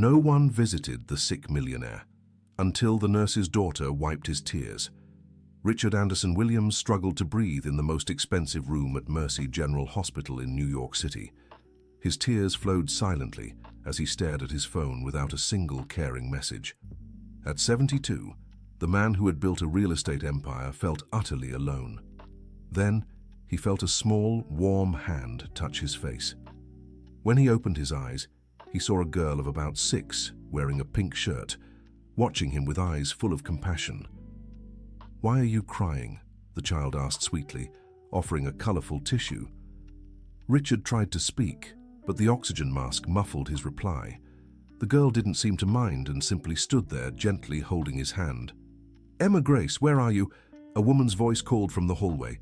No one visited the sick millionaire until the nurse's daughter wiped his tears. Richard Anderson Williams struggled to breathe in the most expensive room at Mercy General Hospital in New York City. His tears flowed silently as he stared at his phone without a single caring message. At 72, the man who had built a real estate empire felt utterly alone. Then, he felt a small, warm hand touch his face. When he opened his eyes, he saw a girl of about 6 wearing a pink shirt, watching him with eyes full of compassion. "Why are you crying?" the child asked sweetly, offering a colorful tissue. Richard tried to speak, but the oxygen mask muffled his reply. The girl didn't seem to mind and simply stood there, gently holding his hand. "Emma Grace, where are you?" A woman's voice called from the hallway.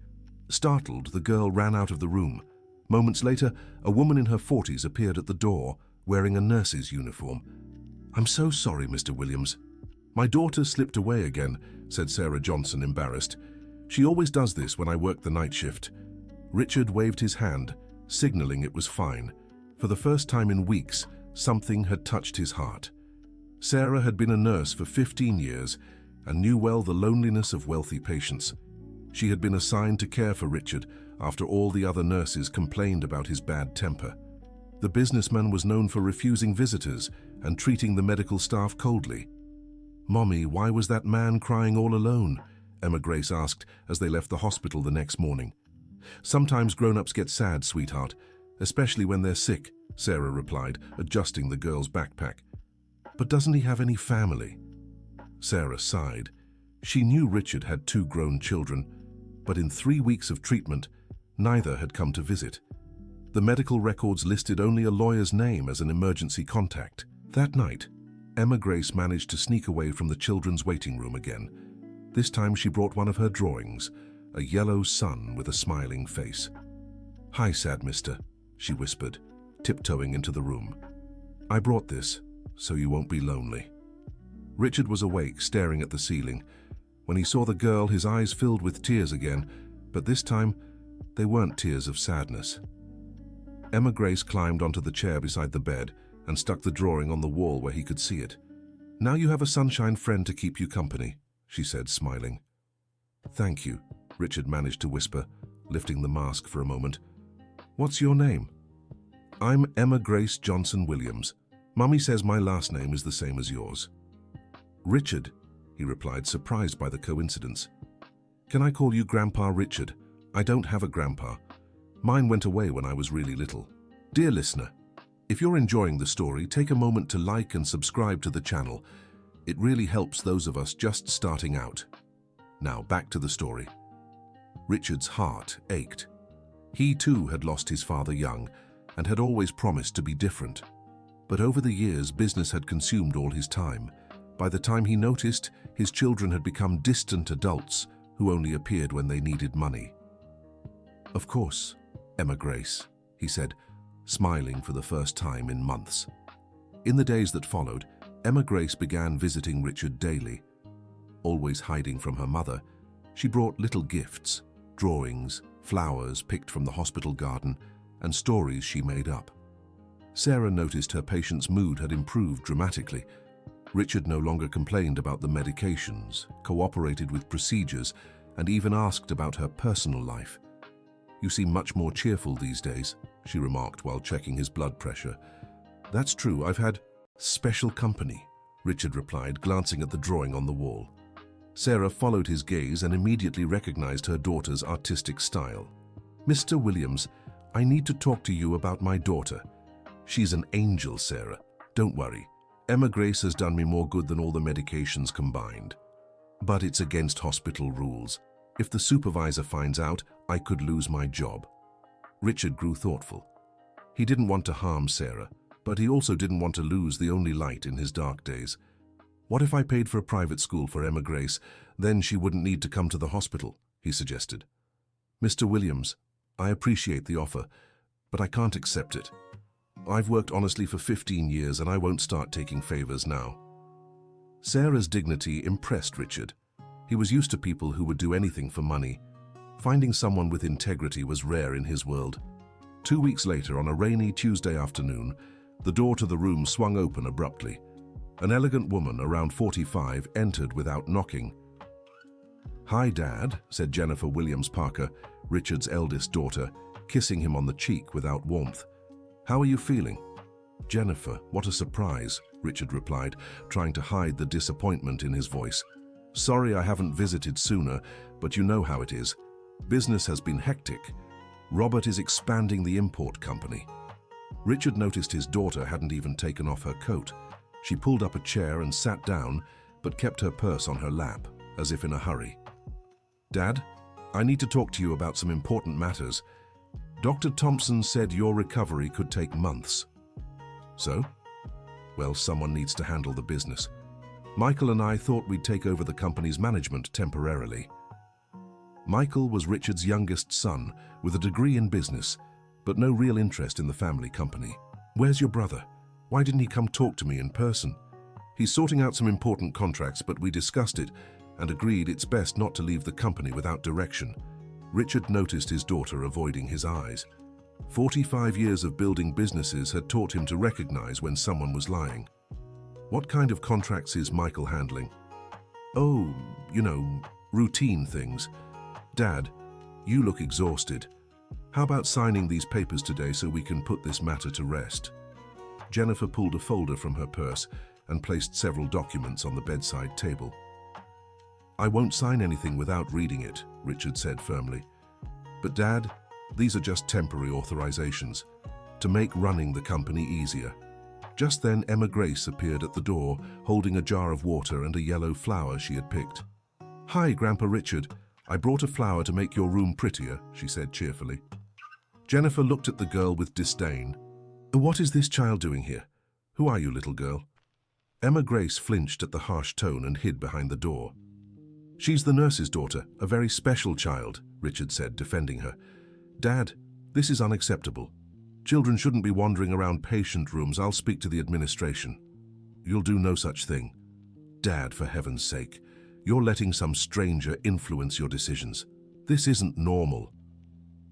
Startled, the girl ran out of the room. Moments later, a woman in her 40s appeared at the door, wearing a nurse's uniform. "I'm so sorry, Mr. Williams. My daughter slipped away again," said Sarah Johnson, embarrassed. "She always does this when I work the night shift." Richard waved his hand, signaling it was fine. For the first time in weeks, something had touched his heart. Sarah had been a nurse for 15 years and knew well the loneliness of wealthy patients. She had been assigned to care for Richard after all the other nurses complained about his bad temper. The businessman was known for refusing visitors and treating the medical staff coldly. "Mommy, why was that man crying all alone?" Emma Grace asked as they left the hospital the next morning. "Sometimes grown-ups get sad, sweetheart, especially when they're sick," Sarah replied, adjusting the girl's backpack. "But doesn't he have any family?" Sarah sighed. She knew Richard had 2 grown children, but in 3 weeks of treatment, neither had come to visit. The medical records listed only a lawyer's name as an emergency contact. That night, Emma Grace managed to sneak away from the children's waiting room again. This time she brought one of her drawings, a yellow sun with a smiling face. "Hi, sad mister," she whispered, tiptoeing into the room. "I brought this, so you won't be lonely." Richard was awake, staring at the ceiling. When he saw the girl, his eyes filled with tears again, but this time, they weren't tears of sadness. Emma Grace climbed onto the chair beside the bed and stuck the drawing on the wall where he could see it. "Now you have a sunshine friend to keep you company," she said, smiling. "Thank you," Richard managed to whisper, lifting the mask for a moment. "What's your name?" "I'm Emma Grace Johnson Williams. Mummy says my last name is the same as yours." "Richard," he replied, surprised by the coincidence. "Can I call you Grandpa Richard? I don't have a grandpa. Mine went away when I was really little." Dear listener, if you're enjoying the story, take a moment to like and subscribe to the channel. It really helps those of us just starting out. Now back to the story. Richard's heart ached. He too had lost his father young and had always promised to be different. But over the years, business had consumed all his time. By the time he noticed, his children had become distant adults who only appeared when they needed money. "Of course, Emma Grace," he said, smiling for the first time in months. In the days that followed, Emma Grace began visiting Richard daily. Always hiding from her mother, she brought little gifts, drawings, flowers picked from the hospital garden, and stories she made up. Sarah noticed her patient's mood had improved dramatically. Richard no longer complained about the medications, cooperated with procedures, and even asked about her personal life. "You seem much more cheerful these days," she remarked while checking his blood pressure. "That's true, I've had special company," Richard replied, glancing at the drawing on the wall. Sarah followed his gaze and immediately recognized her daughter's artistic style. "Mr. Williams, I need to talk to you about my daughter. She's an angel, Sarah. Don't worry. Emma Grace has done me more good than all the medications combined. But it's against hospital rules. If the supervisor finds out, I could lose my job." Richard grew thoughtful. He didn't want to harm Sarah, but he also didn't want to lose the only light in his dark days. "What if I paid for a private school for Emma Grace? Then she wouldn't need to come to the hospital," he suggested. "Mr. Williams, I appreciate the offer, but I can't accept it. I've worked honestly for 15 years and I won't start taking favors now." Sarah's dignity impressed Richard. He was used to people who would do anything for money. Finding someone with integrity was rare in his world. 2 weeks later, on a rainy Tuesday afternoon, The door to the room swung open abruptly. An elegant woman, around 45, entered without knocking. "Hi, Dad," said Jennifer Williams Parker, Richard's eldest daughter, kissing him on the cheek without warmth. "How are you feeling?" "Jennifer, what a surprise," Richard replied, trying to hide the disappointment in his voice. "Sorry I haven't visited sooner, but you know how it is. Business has been hectic. Robert is expanding the import company." Richard noticed his daughter hadn't even taken off her coat. She pulled up a chair and sat down, but kept her purse on her lap, as if in a hurry. "Dad, I need to talk to you about some important matters. Dr. Thompson said your recovery could take months." "So?" "Well, someone needs to handle the business. Michael and I thought we'd take over the company's management temporarily." Michael was Richard's youngest son, with a degree in business, but no real interest in the family company. "Where's your brother? Why didn't he come talk to me in person?" "He's sorting out some important contracts, but we discussed it and agreed it's best not to leave the company without direction." Richard noticed his daughter avoiding his eyes. 45 years of building businesses had taught him to recognize when someone was lying. "What kind of contracts is Michael handling?" "Oh, routine things." "Dad, you look exhausted. How about signing these papers today so we can put this matter to rest?" Jennifer pulled a folder from her purse and placed several documents on the bedside table. "I won't sign anything without reading it," Richard said firmly. "But Dad, these are just temporary authorizations to make running the company easier." Just then, Emma Grace appeared at the door, holding a jar of water and a yellow flower she had picked. "Hi, Grandpa Richard. I brought a flower to make your room prettier," she said cheerfully. Jennifer looked at the girl with disdain. "What is this child doing here? Who are you, little girl?" Emma Grace flinched at the harsh tone and hid behind the door. "She's the nurse's daughter, a very special child," Richard said, defending her. "Dad, this is unacceptable. Children shouldn't be wandering around patient rooms. I'll speak to the administration." "You'll do no such thing." "Dad, for heaven's sake, you're letting some stranger influence your decisions. This isn't normal."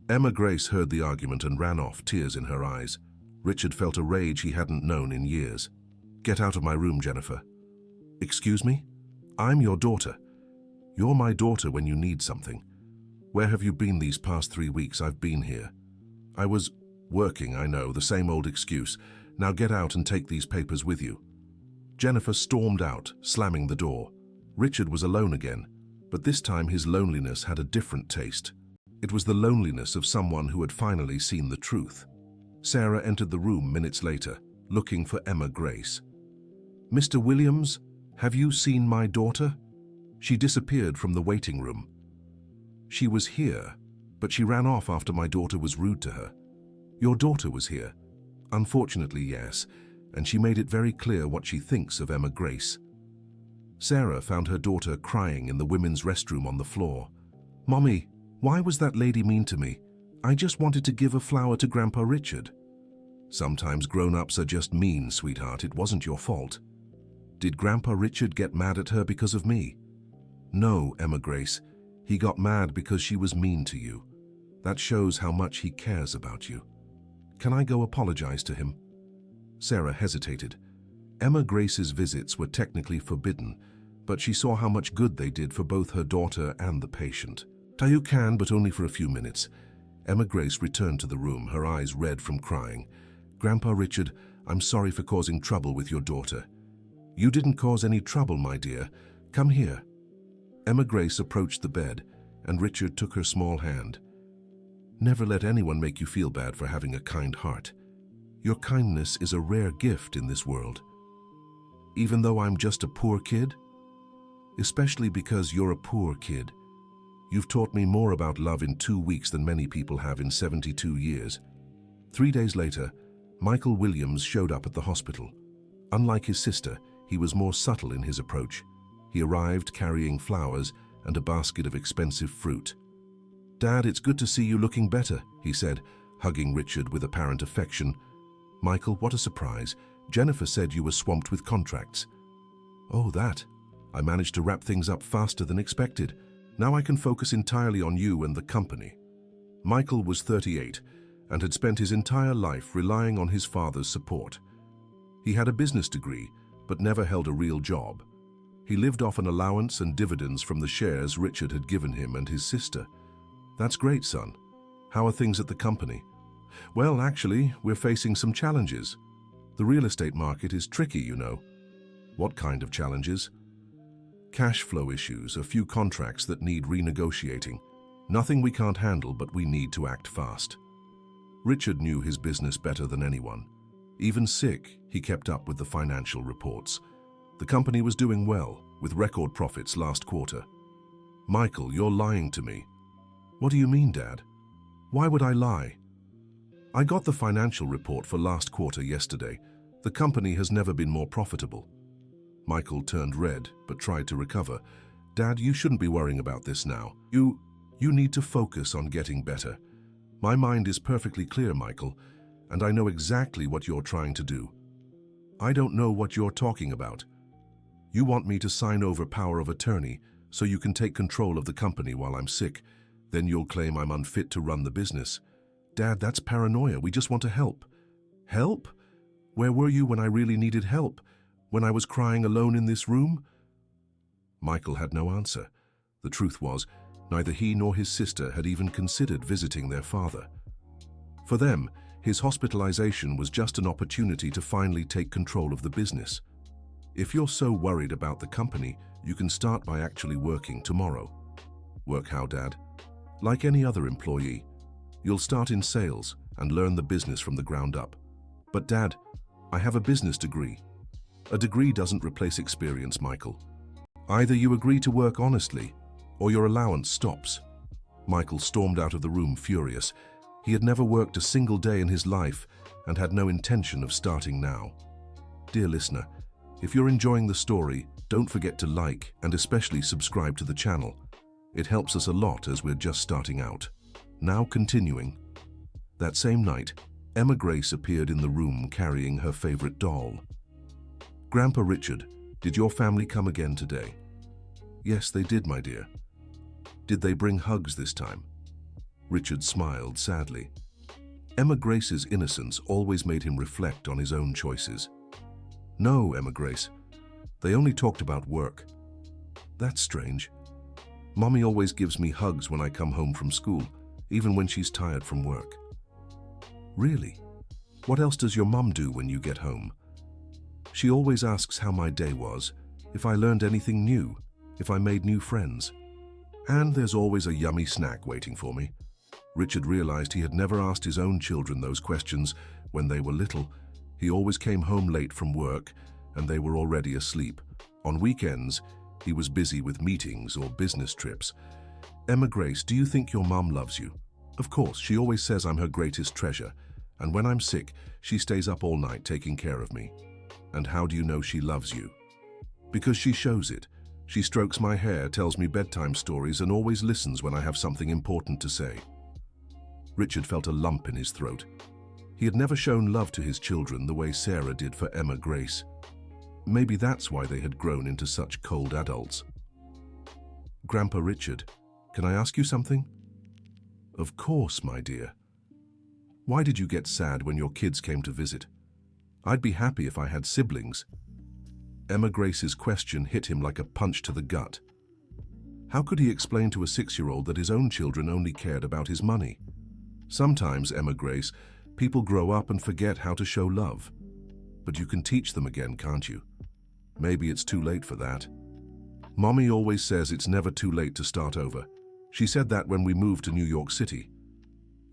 Emma Grace heard the argument and ran off, tears in her eyes. Richard felt a rage he hadn't known in years. "Get out of my room, Jennifer." "Excuse me? I'm your daughter. You're my daughter when you need something. Where have you been these past 3 weeks I've been here?" "I was working, I know, the same old excuse. Now get out and take these papers with you." Jennifer stormed out, slamming the door. Richard was alone again, but this time his loneliness had a different taste. It was the loneliness of someone who had finally seen the truth. Sarah entered the room minutes later, looking for Emma Grace. "Mr. Williams, have you seen my daughter?" She disappeared from the waiting room. "She was here, but she ran off after my daughter was rude to her." "Your daughter was here?" "Unfortunately, yes, and she made it very clear what she thinks of Emma Grace." Sarah found her daughter crying in the women's restroom on the floor. "Mommy, why was that lady mean to me? I just wanted to give a flower to Grandpa Richard." "Sometimes grown-ups are just mean, sweetheart. It wasn't your fault." "Did Grandpa Richard get mad at her because of me?" "No, Emma Grace. He got mad because she was mean to you. That shows how much he cares about you. Can I go apologize to him?" Sarah hesitated. Emma Grace's visits were technically forbidden, but she saw how much good they did for both her daughter and the patient. "You can, but only for a few minutes." Emma Grace returned to the room, her eyes red from crying. "Grandpa Richard, I'm sorry for causing trouble with your daughter." "You didn't cause any trouble, my dear. Come here." Emma Grace approached the bed, and Richard took her small hand. "Never let anyone make you feel bad for having a kind heart. Your kindness is a rare gift in this world." "Even though I'm just a poor kid?" "Especially because you're a poor kid. You've taught me more about love in 2 weeks than many people have in 72 years. 3 days later, Michael Williams showed up at the hospital. Unlike his sister, he was more subtle in his approach. He arrived carrying flowers and a basket of expensive fruit. "Dad, it's good to see you looking better," he said, hugging Richard with apparent affection. "Michael, what a surprise. Jennifer said you were swamped with contracts." "Oh, that. I managed to wrap things up faster than expected. Now I can focus entirely on you and the company." Michael was 38 and had spent his entire life relying on his father's support. He had a business degree, but never held a real job. He lived off an allowance and dividends from the shares Richard had given him and his sister. That's great, son. How are things at the company? Well, actually, we're facing some challenges. The real estate market is tricky, you know. What kind of challenges? Cash flow issues, a few contracts that need renegotiating. Nothing we can't handle, but we need to act fast. Richard knew his business better than anyone. Even sick, he kept up with the financial reports. The company was doing well, with record profits last quarter. Michael, you're lying to me. What do you mean, Dad? Why would I lie? I got the financial report for last quarter yesterday. The company has never been more profitable. Michael turned red, but tried to recover. Dad, you shouldn't be worrying about this now. You need to focus on getting better. My mind is perfectly clear, Michael, and I know exactly what you're trying to do. I don't know what you're talking about. You want me to sign over power of attorney so you can take control of the company while I'm sick. Then you'll claim I'm unfit to run the business. Dad, that's paranoia. We just want to help. Help? Where were you when I really needed help? When I was crying alone in this room? Michael had no answer. The truth was, neither he nor his sister had even considered visiting their father. For them, his hospitalization was just an opportunity to finally take control of the business. If you're so worried about the company, you can start by actually working tomorrow. Work how, Dad? Like any other employee. You'll start in sales and learn the business from the ground up. But Dad, I have a business degree. A degree doesn't replace experience, Michael. Either you agree to work honestly, or your allowance stops. Michael stormed out of the room furious. He had never worked a single day in his life and had no intention of starting now. Dear listener, if you're enjoying the story, don't forget to like and especially subscribe to the channel. It helps us a lot as we're just starting out. Now continuing. That same night, Emma Grace appeared in the room carrying her favorite doll. Grandpa Richard, did your family come again today? Yes, they did, my dear. Did they bring hugs this time? Richard smiled sadly. Emma Grace's innocence always made him reflect on his own choices. No, Emma Grace. They only talked about work. That's strange. Mommy always gives me hugs when I come home from school, even when she's tired from work. Really? What else does your mom do when you get home? She always asks how my day was, if I learned anything new, if I made new friends. And there's always a yummy snack waiting for me. Richard realized he had never asked his own children those questions when they were little. He always came home late from work, and they were already asleep. On weekends, he was busy with meetings or business trips. Emma Grace, do you think your mom loves you? Of course, she always says I'm her greatest treasure, and when I'm sick, she stays up all night taking care of me. And how do you know she loves you? Because she shows it. She strokes my hair, tells me bedtime stories, and always listens when I have something important to say. Richard felt a lump in his throat. He had never shown love to his children the way Sarah did for Emma Grace. Maybe that's why they had grown into such cold adults. Grandpa Richard, can I ask you something? Of course, my dear. Why did you get sad when your kids came to visit? I'd be happy if I had siblings. Emma Grace's question hit him like a punch to the gut. How could he explain to a 6-year-old that his own children only cared about his money? Sometimes, Emma Grace, people grow up and forget how to show love. But you can teach them again, can't you? Maybe it's too late for that. Mommy always says it's never too late to start over. She said that when we moved to New York City.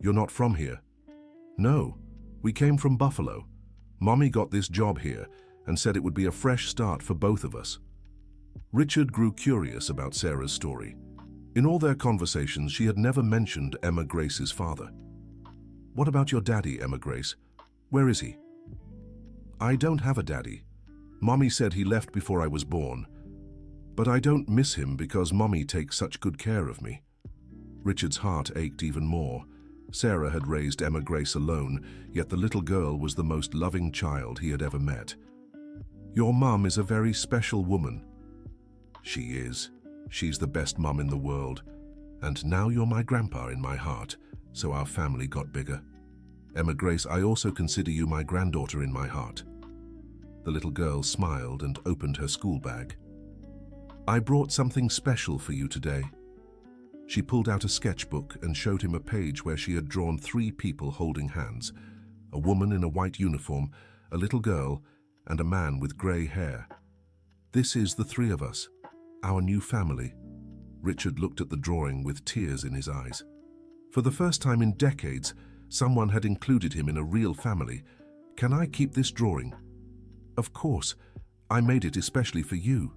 You're not from here? No, we came from Buffalo. Mommy got this job here and said it would be a fresh start for both of us. Richard grew curious about Sarah's story. In all their conversations, she had never mentioned Emma Grace's father. What about your daddy, Emma Grace? Where is he? I don't have a daddy. Mommy said he left before I was born. But I don't miss him because Mommy takes such good care of me. Richard's heart ached even more. Sarah had raised Emma Grace alone, yet the little girl was the most loving child he had ever met. Your mum is a very special woman. She is. She's the best mum in the world. And now you're my grandpa in my heart, so our family got bigger. Emma Grace, I also consider you my granddaughter in my heart. The little girl smiled and opened her school bag. "I brought something special for you today." She pulled out a sketchbook and showed him a page where she had drawn 3 people holding hands: a woman in a white uniform, a little girl, and a man with grey hair. "This is the 3 of us, our new family." Richard looked at the drawing with tears in his eyes. For the first time in decades, someone had included him in a real family. "Can I keep this drawing?" "Of course. I made it especially for you."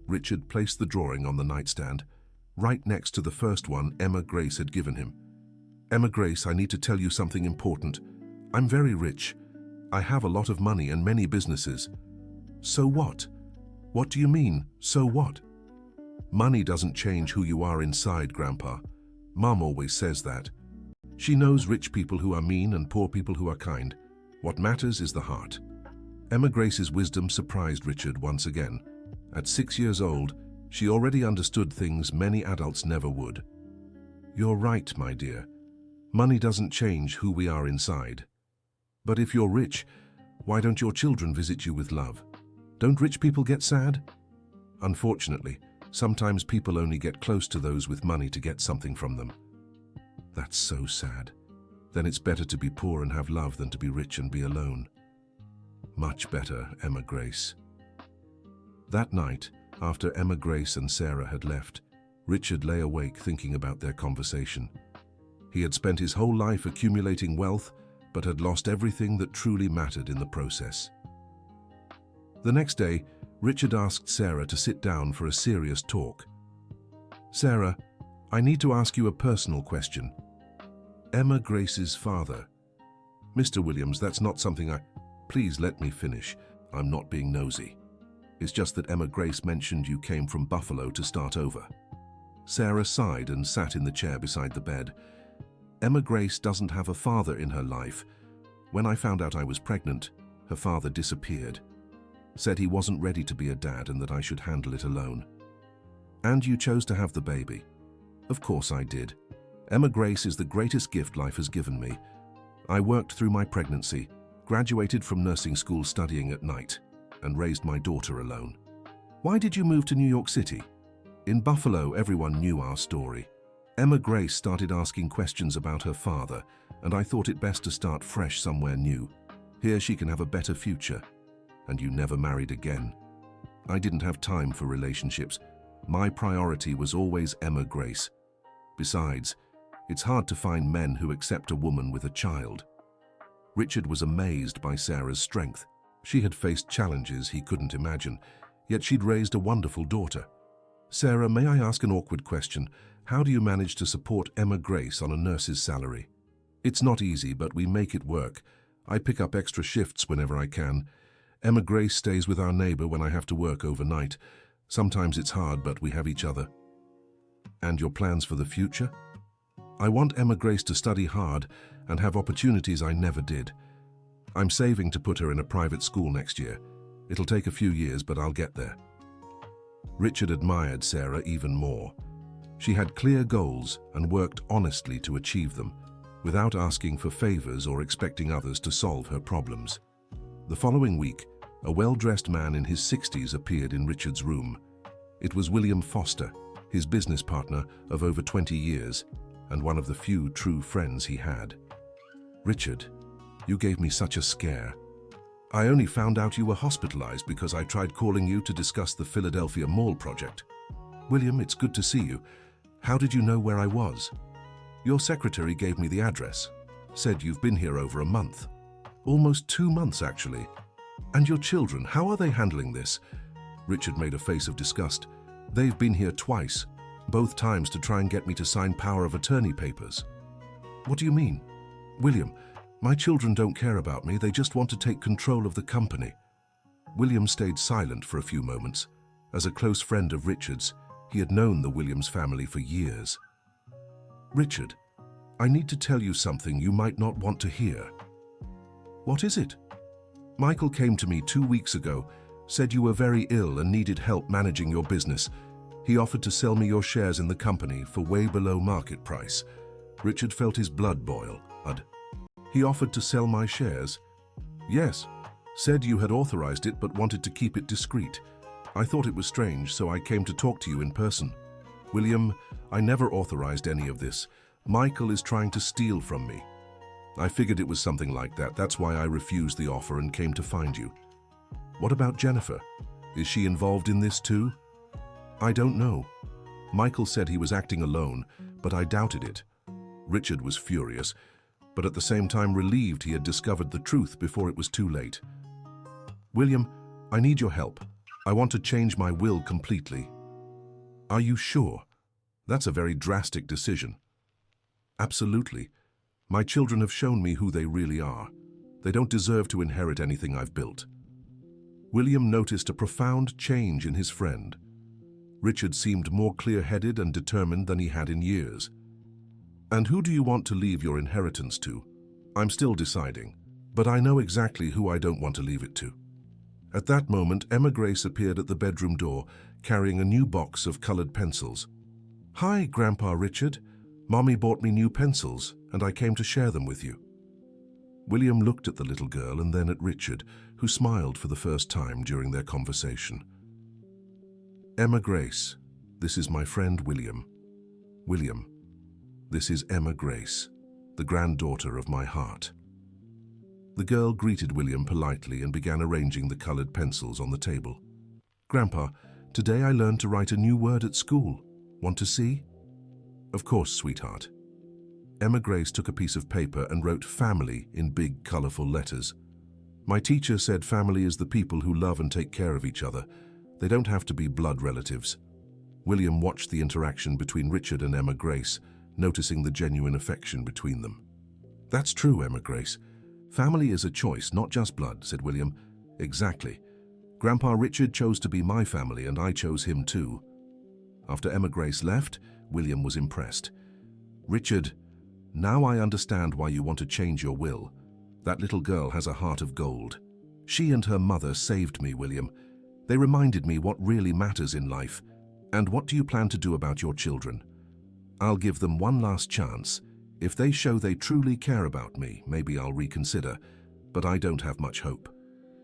Richard placed the drawing on the nightstand, right next to the first one Emma Grace had given him. "Emma Grace, I need to tell you something important. I'm very rich. I have a lot of money and many businesses." "So what?" "What do you mean, so what?" "Money doesn't change who you are inside, Grandpa. Mom always says that. She knows rich people who are mean and poor people who are kind. What matters is the heart." Emma Grace's wisdom surprised Richard once again. At 6 years old, she already understood things many adults never would. "You're right, my dear. Money doesn't change who we are inside. But if you're rich, why don't your children visit you with love? Don't rich people get sad?" "Unfortunately, sometimes people only get close to those with money to get something from them." "That's so sad. Then it's better to be poor and have love than to be rich and be alone." "Much better, Emma Grace." That night, after Emma Grace and Sarah had left, Richard lay awake thinking about their conversation. He had spent his whole life accumulating wealth, but had lost everything that truly mattered in the process. The next day, Richard asked Sarah to sit down for a serious talk. "Sarah, I need to ask you a personal question." "Emma Grace's father." "Mr. Williams, that's not something I—" "Please let me finish. I'm not being nosy. It's just that Emma Grace mentioned you came from Buffalo to start over." Sarah sighed and sat in the chair beside the bed. "Emma Grace doesn't have a father in her life. When I found out I was pregnant, her father disappeared. Said he wasn't ready to be a dad and that I should handle it alone." "And you chose to have the baby." "Of course I did. Emma Grace is the greatest gift life has given me. I worked through my pregnancy, graduated from nursing school studying at night, and raised my daughter alone." "Why did you move to New York City?" "In Buffalo, everyone knew our story. Emma Grace started asking questions about her father, and I thought it best to start fresh somewhere new. Here she can have a better future. And you never married again." "I didn't have time for relationships. My priority was always Emma Grace. Besides, it's hard to find men who accept a woman with a child." Richard was amazed by Sarah's strength. She had faced challenges he couldn't imagine, yet she'd raised a wonderful daughter. "Sarah, may I ask an awkward question? How do you manage to support Emma Grace on a nurse's salary?" "It's not easy, but we make it work. I pick up extra shifts whenever I can. Emma Grace stays with our neighbor when I have to work overnight. Sometimes it's hard, but we have each other." "And your plans for the future?" "I want Emma Grace to study hard and have opportunities I never did. I'm saving to put her in a private school next year. It'll take a few years, but I'll get there." Richard admired Sarah even more. She had clear goals and worked honestly to achieve them, without asking for favors or expecting others to solve her problems. The following week, a well-dressed man in his 60s appeared in Richard's room. It was William Foster, his business partner of over 20 years, and one of the few true friends he had. "Richard, you gave me such a scare. I only found out you were hospitalized because I tried calling you to discuss the Philadelphia Mall project." "William, it's good to see you. How did you know where I was?" "Your secretary gave me the address. Said you've been here over a month." "Almost 2 months, actually. And your children, how are they handling this?" Richard made a face of disgust. "They've been here twice, both times to try and get me to sign power of attorney papers." "What do you mean?" "William, my children don't care about me, they just want to take control of the company." William stayed silent for a few moments. As a close friend of Richard's, he had known the Williams family for years. "Richard, I need to tell you something you might not want to hear." "What is it?" "Michael came to me 2 weeks ago, said you were very ill and needed help managing your business. He offered to sell me your shares in the company for way below market price." Richard felt his blood boil. "He offered to sell my shares?" "Yes. Said you had authorized it but wanted to keep it discreet. I thought it was strange, so I came to talk to you in person. William, I never authorized any of this. Michael is trying to steal from me. I figured it was something like that. That's why I refused the offer and came to find you. What about Jennifer? Is she involved in this too? I don't know. Michael said he was acting alone, but I doubted it. Richard was furious, but at the same time relieved he had discovered the truth before it was too late. William, I need your help. I want to change my will completely. Are you sure? That's a very drastic decision. Absolutely. My children have shown me who they really are. They don't deserve to inherit anything I've built. William noticed a profound change in his friend. Richard seemed more clear-headed and determined than he had in years. And who do you want to leave your inheritance to? I'm still deciding, but I know exactly who I don't want to leave it to. At that moment, Emma Grace appeared at the bedroom door, carrying a new box of colored pencils. Hi, Grandpa Richard. Mommy bought me new pencils, and I came to share them with you. William looked at the little girl and then at Richard, who smiled for the first time during their conversation. Emma Grace, this is my friend William. William, this is Emma Grace, the granddaughter of my heart. The girl greeted William politely and began arranging the colored pencils on the table. Grandpa, today I learned to write a new word at school. Want to see? Of course, sweetheart. Emma Grace took a piece of paper and wrote family in big, colorful letters. My teacher said family is the people who love and take care of each other. They don't have to be blood relatives. William watched the interaction between Richard and Emma Grace, noticing the genuine affection between them. That's true, Emma Grace. Family is a choice, not just blood, said William. Exactly. Grandpa Richard chose to be my family and I chose him too. After Emma Grace left, William was impressed. Richard, now I understand why you want to change your will. That little girl has a heart of gold. She and her mother saved me, William. They reminded me what really matters in life. And what do you plan to do about your children? I'll give them one last chance. If they show they truly care about me, maybe I'll reconsider, but I don't have much hope.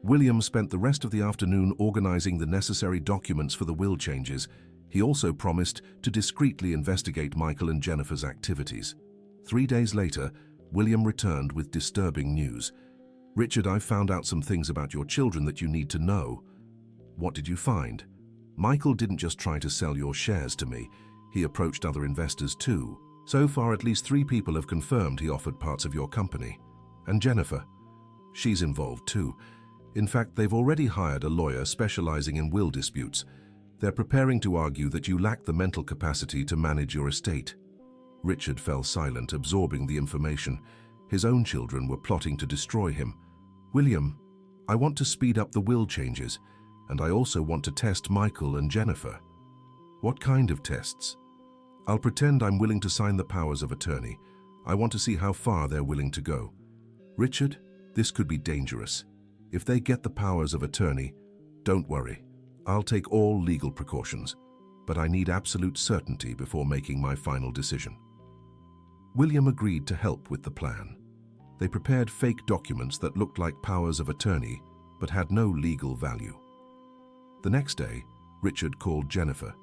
William spent the rest of the afternoon organizing the necessary documents for the will changes. He also promised to discreetly investigate Michael and Jennifer's activities. 3 days later, William returned with disturbing news. Richard, I've found out some things about your children that you need to know. What did you find? Michael didn't just try to sell your shares to me. He approached other investors too. So far, at least 3 people have confirmed he offered parts of your company. And Jennifer, she's involved too. In fact, they've already hired a lawyer specializing in will disputes. They're preparing to argue that you lack the mental capacity to manage your estate. Richard fell silent, absorbing the information. His own children were plotting to destroy him. William, I want to speed up the will changes, and I also want to test Michael and Jennifer. What kind of tests? I'll pretend I'm willing to sign the powers of attorney. I want to see how far they're willing to go. Richard, this could be dangerous. If they get the powers of attorney, don't worry. I'll take all legal precautions, but I need absolute certainty before making my final decision. William agreed to help with the plan. They prepared fake documents that looked like powers of attorney, but had no legal value. The next day, Richard called Jennifer.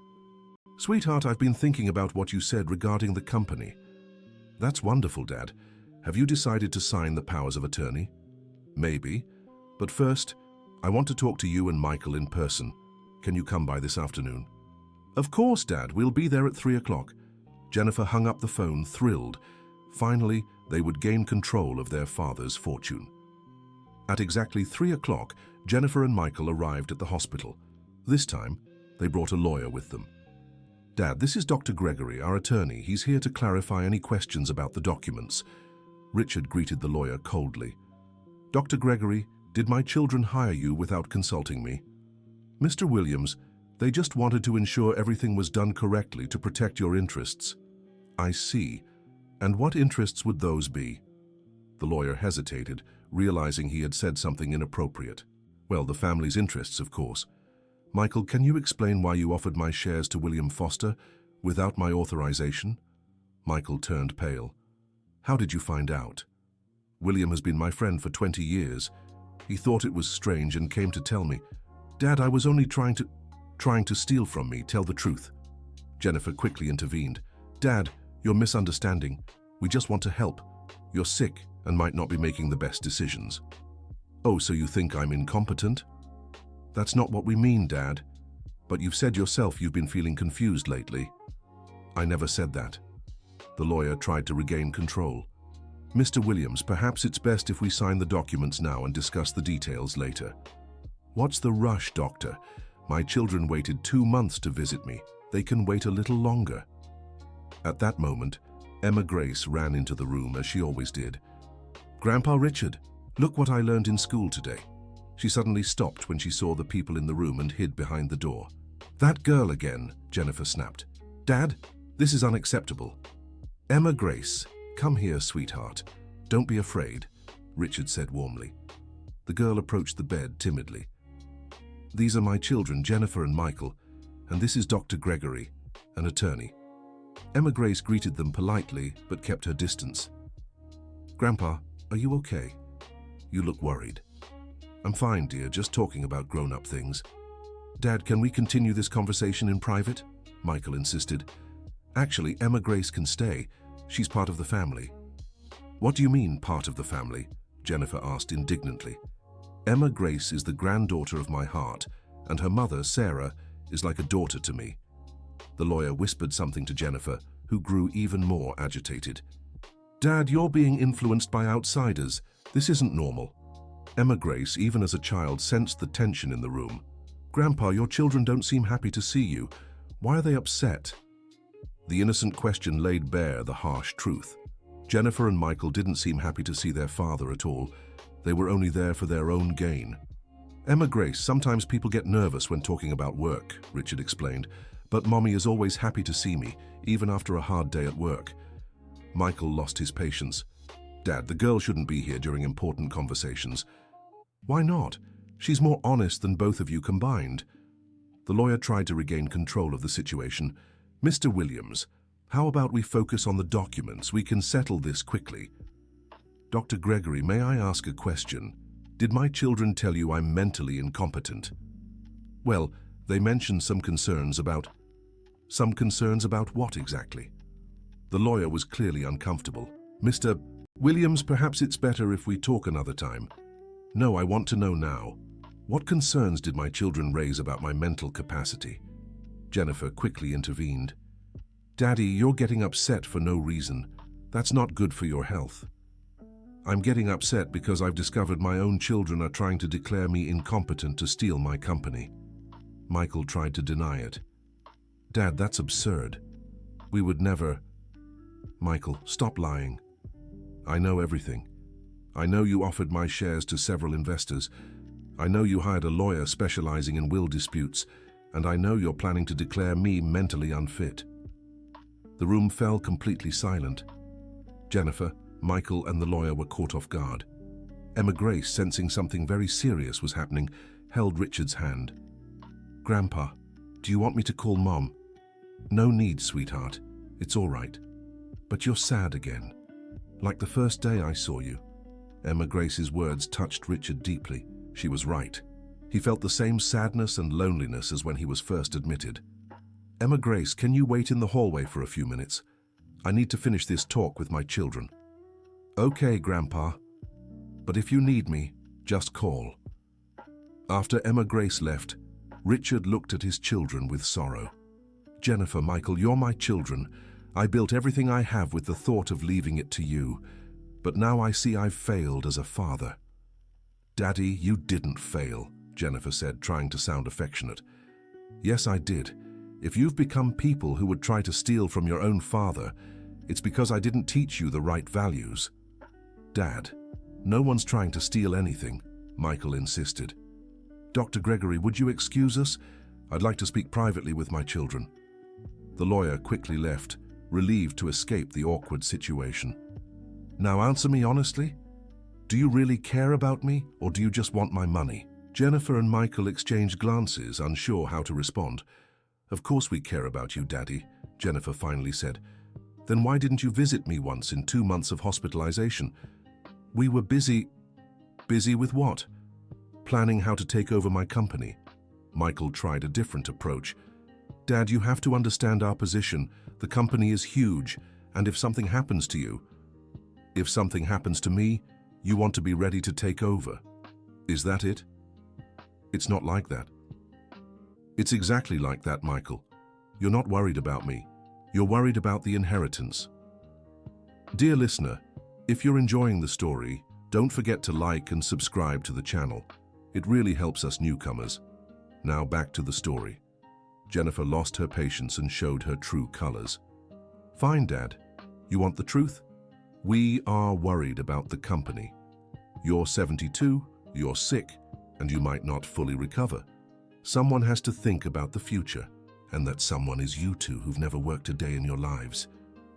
Sweetheart, I've been thinking about what you said regarding the company. That's wonderful, Dad. Have you decided to sign the powers of attorney? Maybe. But first, I want to talk to you and Michael in person. Can you come by this afternoon? Of course, Dad. We'll be there at 3 o'clock. Jennifer hung up the phone, thrilled. Finally, they would gain control of their father's fortune. At exactly 3 o'clock, Jennifer and Michael arrived at the hospital. This time, they brought a lawyer with them. Dad, this is Dr. Gregory, our attorney. He's here to clarify any questions about the documents. Richard greeted the lawyer coldly. Dr. Gregory, did my children hire you without consulting me? Mr. Williams, they just wanted to ensure everything was done correctly to protect your interests. I see. And what interests would those be? The lawyer hesitated, realizing he had said something inappropriate. Well, the family's interests, of course. Michael, can you explain why you offered my shares to William Foster without my authorization? Michael turned pale. How did you find out? William has been my friend for 20 years. He thought it was strange and came to tell me. Dad, I was only trying to steal from me, tell the truth. Jennifer quickly intervened. Dad, you're misunderstanding. We just want to help. You're sick and might not be making the best decisions. Oh, so you think I'm incompetent? That's not what we mean, Dad. But you've said yourself you've been feeling confused lately. I never said that. The lawyer tried to regain control. Mr. Williams, perhaps it's best if we sign the documents now and discuss the details later. What's the rush, doctor? My children waited 2 months to visit me. They can wait a little longer. At that moment, Emma Grace ran into the room as she always did. Grandpa Richard, look what I learned in school today. She suddenly stopped when she saw the people in the room and hid behind the door. That girl again, Jennifer snapped. Dad, this is unacceptable. Emma Grace, come here, sweetheart. Don't be afraid, Richard said warmly. The girl approached the bed timidly. These are my children, Jennifer and Michael, and this is Dr. Gregory, an attorney. Emma Grace greeted them politely, but kept her distance. Grandpa, are you okay? You look worried. I'm fine, dear, just talking about grown-up things. Dad, can we continue this conversation in private? Michael insisted. Actually, Emma Grace can stay. She's part of the family. What do you mean, part of the family? Jennifer asked indignantly. Emma Grace is the granddaughter of my heart, and her mother, Sarah, is like a daughter to me. The lawyer whispered something to Jennifer, who grew even more agitated. Dad, you're being influenced by outsiders. This isn't normal. Emma Grace, even as a child, sensed the tension in the room. Grandpa, your children don't seem happy to see you. Why are they upset? The innocent question laid bare the harsh truth. Jennifer and Michael didn't seem happy to see their father at all. They were only there for their own gain. Emma Grace, sometimes people get nervous when talking about work, Richard explained, but Mommy is always happy to see me, even after a hard day at work. Michael lost his patience. Dad, the girl shouldn't be here during important conversations. Why not? She's more honest than both of you combined. The lawyer tried to regain control of the situation. Mr. Williams, how about we focus on the documents? We can settle this quickly. Dr. Gregory, may I ask a question? Did my children tell you I'm mentally incompetent? Well, they mentioned some concerns about... Some concerns about what exactly? The lawyer was clearly uncomfortable. Mr. Williams, perhaps it's better if we talk another time. No, I want to know now. What concerns did my children raise about my mental capacity? Jennifer quickly intervened. Daddy, you're getting upset for no reason. That's not good for your health. I'm getting upset because I've discovered my own children are trying to declare me incompetent to steal my company. Michael tried to deny it. Dad, that's absurd. We would never... Michael, stop lying. I know everything. I know you offered my shares to several investors. I know you hired a lawyer specializing in will disputes, and I know you're planning to declare me mentally unfit. The room fell completely silent. Jennifer, Michael, and the lawyer were caught off guard. Emma Grace, sensing something very serious was happening, held Richard's hand. Grandpa, do you want me to call Mom? No need, sweetheart. It's all right. But you're sad again. Like the first day I saw you. Emma Grace's words touched Richard deeply. She was right. He felt the same sadness and loneliness as when he was first admitted. Emma Grace, can you wait in the hallway for a few minutes? I need to finish this talk with my children. Okay, Grandpa. But if you need me, just call. After Emma Grace left, Richard looked at his children with sorrow. Jennifer, Michael, you're my children. I built everything I have with the thought of leaving it to you. But now I see I've failed as a father. Daddy, you didn't fail, Jennifer said, trying to sound affectionate. Yes, I did. If you've become people who would try to steal from your own father, it's because I didn't teach you the right values. Dad, no one's trying to steal anything, Michael insisted. Dr. Gregory, would you excuse us? I'd like to speak privately with my children. The lawyer quickly left, relieved to escape the awkward situation. Now answer me honestly. Do you really care about me, or do you just want my money? Jennifer and Michael exchanged glances, unsure how to respond. Of course we care about you, Daddy, Jennifer finally said. Then why didn't you visit me once in 2 months of hospitalization? We were busy. Busy with what? planning how to take over my company. Michael tried a different approach. Dad, you have to understand our position. The company is huge, and if something happens to you, if something happens to me, you want to be ready to take over. Is that it? It's not like that. It's exactly like that, Michael. You're not worried about me. You're worried about the inheritance. Dear listener, if you're enjoying the story, don't forget to like and subscribe to the channel. It really helps us newcomers. Now back to the story. Jennifer lost her patience and showed her true colors. Fine, Dad. You want the truth? We are worried about the company. You're 72, you're sick, and you might not fully recover. Someone has to think about the future, and that someone is you two who've never worked a day in your lives.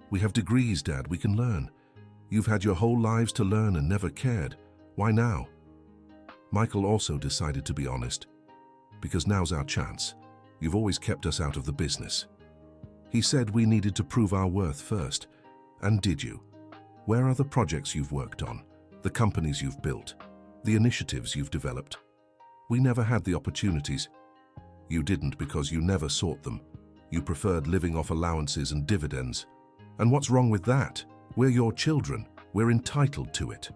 We have degrees, Dad, we can learn. You've had your whole lives to learn and never cared. Why now? Michael also decided to be honest. Because now's our chance. You've always kept us out of the business. He said we needed to prove our worth first. And did you? Where are the projects you've worked on, the companies you've built, the initiatives you've developed? We never had the opportunities. You didn't because you never sought them. You preferred living off allowances and dividends. And what's wrong with that? We're your children. We're entitled to it.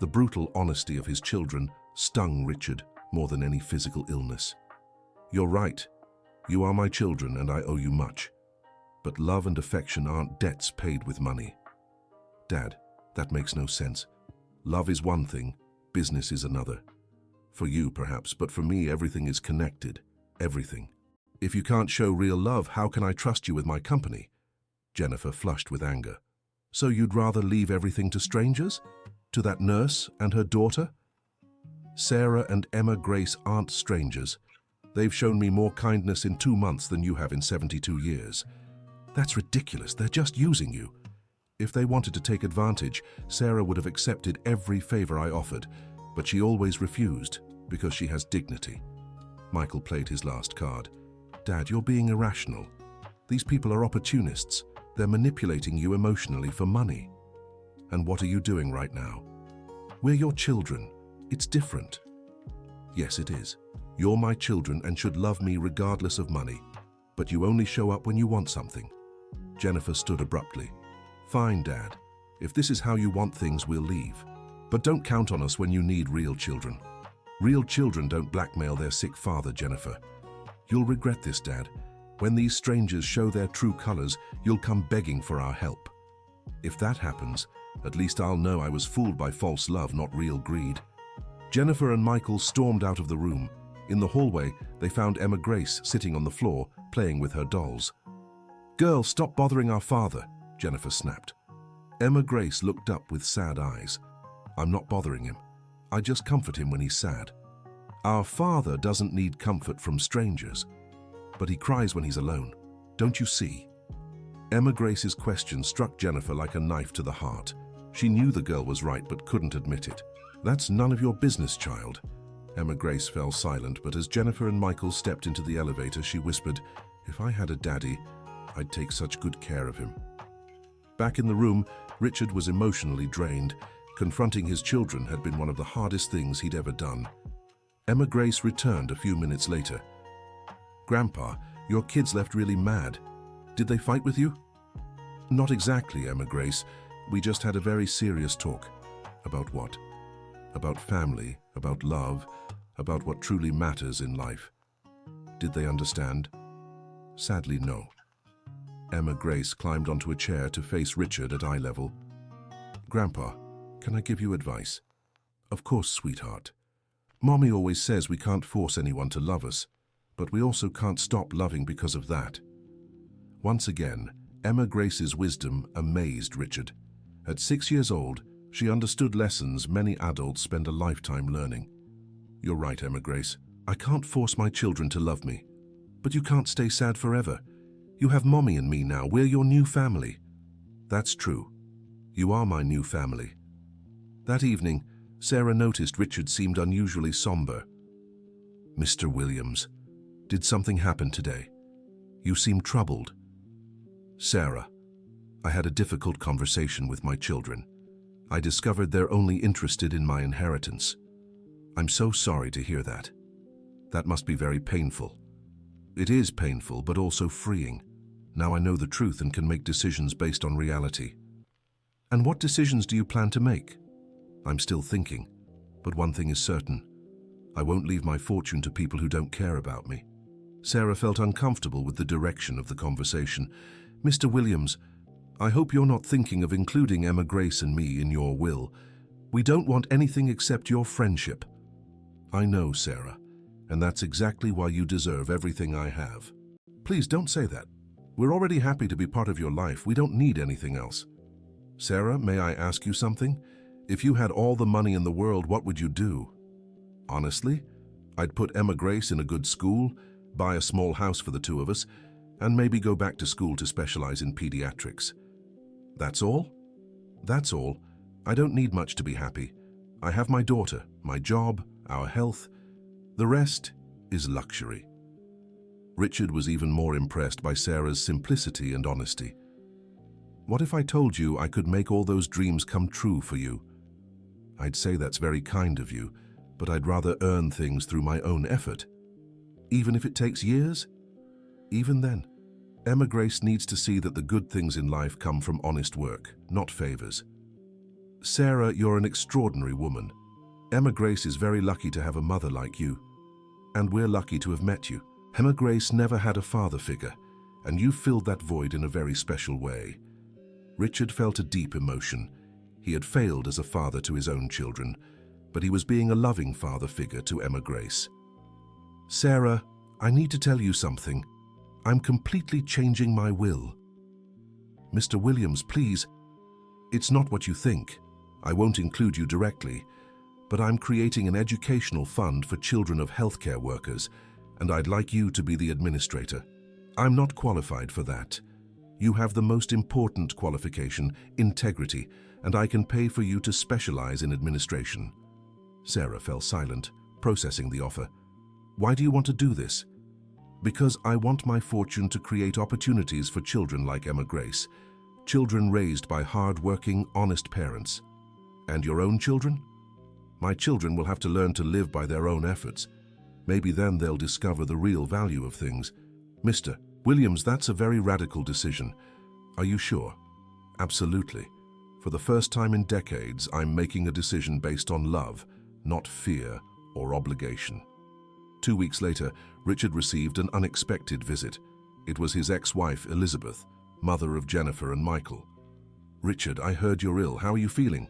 The brutal honesty of his children stung Richard more than any physical illness. You're right. You are my children and I owe you much. But love and affection aren't debts paid with money. Dad, that makes no sense. Love is one thing, business is another. For you, perhaps, but for me, everything is connected. Everything. If you can't show real love, how can I trust you with my company? Jennifer flushed with anger. So you'd rather leave everything to strangers? To that nurse and her daughter? Sarah and Emma Grace aren't strangers. They've shown me more kindness in 2 months than you have in 72 years. That's ridiculous. They're just using you. If they wanted to take advantage, Sarah would have accepted every favor I offered, but she always refused because she has dignity. Michael played his last card. Dad, you're being irrational. These people are opportunists. They're manipulating you emotionally for money. And what are you doing right now? We're your children. It's different. Yes, it is. You're my children and should love me regardless of money. But you only show up when you want something. Jennifer stood abruptly. Fine, Dad. If this is how you want things, we'll leave. But don't count on us when you need real children. Real children don't blackmail their sick father, Jennifer. You'll regret this, Dad. When these strangers show their true colors, you'll come begging for our help. If that happens, at least I'll know I was fooled by false love, not real greed. Jennifer and Michael stormed out of the room. In the hallway, they found Emma Grace sitting on the floor, playing with her dolls. Girl, stop bothering our father, Jennifer snapped. Emma Grace looked up with sad eyes. I'm not bothering him. I just comfort him when he's sad. Our father doesn't need comfort from strangers, but he cries when he's alone. Don't you see? Emma Grace's question struck Jennifer like a knife to the heart. She knew the girl was right but couldn't admit it. That's none of your business, child. Emma Grace fell silent, but as Jennifer and Michael stepped into the elevator, she whispered, If I had a daddy, I'd take such good care of him. Back in the room, Richard was emotionally drained. Confronting his children had been one of the hardest things he'd ever done. Emma Grace returned a few minutes later. Grandpa, your kids left really mad. Did they fight with you? Not exactly, Emma Grace. We just had a very serious talk. About what? About family, about love, about what truly matters in life. Did they understand? Sadly, no. Emma Grace climbed onto a chair to face Richard at eye level. Grandpa, can I give you advice? Of course, sweetheart. Mommy always says we can't force anyone to love us, but we also can't stop loving because of that. Once again, Emma Grace's wisdom amazed Richard. At 6 years old, she understood lessons many adults spend a lifetime learning. You're right, Emma Grace. I can't force my children to love me. But you can't stay sad forever. You have Mommy and me now. We're your new family. That's true. You are my new family. That evening, Sarah noticed Richard seemed unusually somber. Mr. Williams, did something happen today? You seem troubled. Sarah, I had a difficult conversation with my children. I discovered they're only interested in my inheritance. I'm so sorry to hear that. That must be very painful. It is painful, but also freeing. Now I know the truth and can make decisions based on reality. And what decisions do you plan to make? I'm still thinking, but one thing is certain. I won't leave my fortune to people who don't care about me. Sarah felt uncomfortable with the direction of the conversation. Mr. Williams, I hope you're not thinking of including Emma Grace and me in your will. We don't want anything except your friendship. I know, Sarah, and that's exactly why you deserve everything I have. Please don't say that. We're already happy to be part of your life. We don't need anything else. Sarah, may I ask you something? If you had all the money in the world, what would you do? Honestly, I'd put Emma Grace in a good school, buy a small house for the two of us, and maybe go back to school to specialize in pediatrics. That's all? That's all. I don't need much to be happy. I have my daughter, my job, our health. The rest is luxury. Richard was even more impressed by Sarah's simplicity and honesty. What if I told you I could make all those dreams come true for you? I'd say that's very kind of you, but I'd rather earn things through my own effort. Even if it takes years? Even then, Emma Grace needs to see that the good things in life come from honest work, not favors. Sarah, you're an extraordinary woman. Emma Grace is very lucky to have a mother like you. And we're lucky to have met you. Emma Grace never had a father figure, and you filled that void in a very special way. Richard felt a deep emotion. He had failed as a father to his own children, but he was being a loving father figure to Emma Grace. Sarah, I need to tell you something. I'm completely changing my will. Mr. Williams, please. It's not what you think. I won't include you directly, but I'm creating an educational fund for children of healthcare workers, and I'd like you to be the administrator. I'm not qualified for that. You have the most important qualification, integrity, and I can pay for you to specialize in administration. Sarah fell silent, processing the offer. Why do you want to do this? Because I want my fortune to create opportunities for children like Emma Grace, children raised by hard-working, honest parents. And your own children? My children will have to learn to live by their own efforts. Maybe then they'll discover the real value of things. Mr. Williams, that's a very radical decision. Are you sure? Absolutely. For the first time in decades, I'm making a decision based on love, not fear or obligation. 2 weeks later, Richard received an unexpected visit. It was his ex-wife, Elizabeth, mother of Jennifer and Michael. Richard, I heard you're ill. How are you feeling?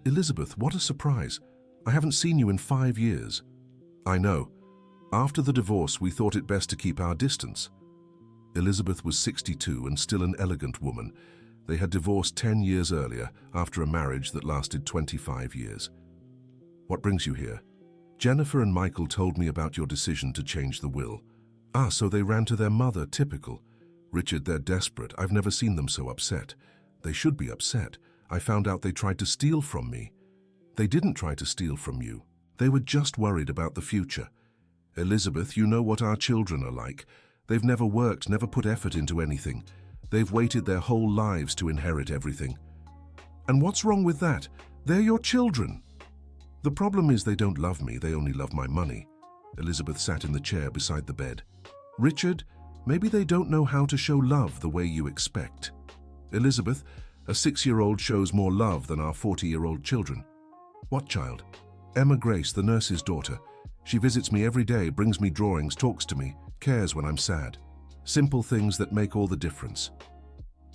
Elizabeth, what a surprise. I haven't seen you in 5 years. I know. After the divorce, we thought it best to keep our distance. Elizabeth was 62 and still an elegant woman. They had divorced 10 years earlier after a marriage that lasted 25 years. What brings you here? Jennifer and Michael told me about your decision to change the will. Ah, so they ran to their mother, typical. Richard, they're desperate. I've never seen them so upset. They should be upset. I found out they tried to steal from me. They didn't try to steal from you. They were just worried about the future. Elizabeth, you know what our children are like. They've never worked, never put effort into anything. They've waited their whole lives to inherit everything. And what's wrong with that? They're your children. The problem is they don't love me, they only love my money. Elizabeth sat in the chair beside the bed. Richard, maybe they don't know how to show love the way you expect. Elizabeth, a 6-year-old shows more love than our 40-year-old children. What child? Emma Grace, the nurse's daughter. She visits me every day, brings me drawings, talks to me, cares when I'm sad. Simple things that make all the difference.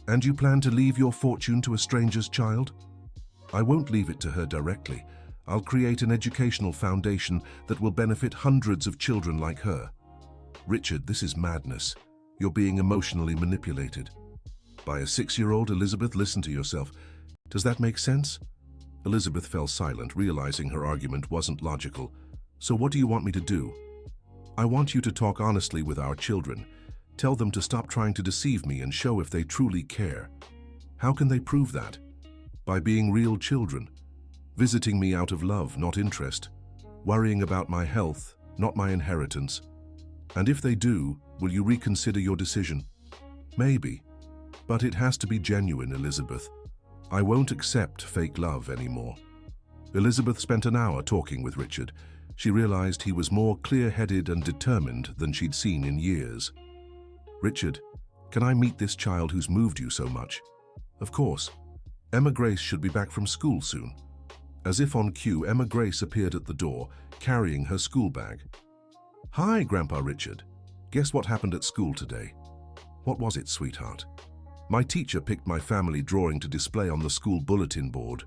And you plan to leave your fortune to a stranger's child? I won't leave it to her directly. I'll create an educational foundation that will benefit hundreds of children like her. Richard, this is madness. You're being emotionally manipulated. By a 6-year-old, Elizabeth, listen to yourself. Does that make sense? Elizabeth fell silent, realizing her argument wasn't logical. So what do you want me to do? I want you to talk honestly with our children. Tell them to stop trying to deceive me and show if they truly care. How can they prove that? By being real children. Visiting me out of love, not interest. Worrying about my health, not my inheritance. And if they do, will you reconsider your decision? Maybe. But it has to be genuine, Elizabeth. I won't accept fake love anymore. Elizabeth spent an hour talking with Richard. She realized he was more clear-headed and determined than she'd seen in years. "Richard, can I meet this child who's moved you so much?" "Of course. Emma Grace should be back from school soon." As if on cue, Emma Grace appeared at the door, carrying her school bag. "Hi, Grandpa Richard. Guess what happened at school today?" "What was it, sweetheart?" "My teacher picked my family drawing to display on the school bulletin board."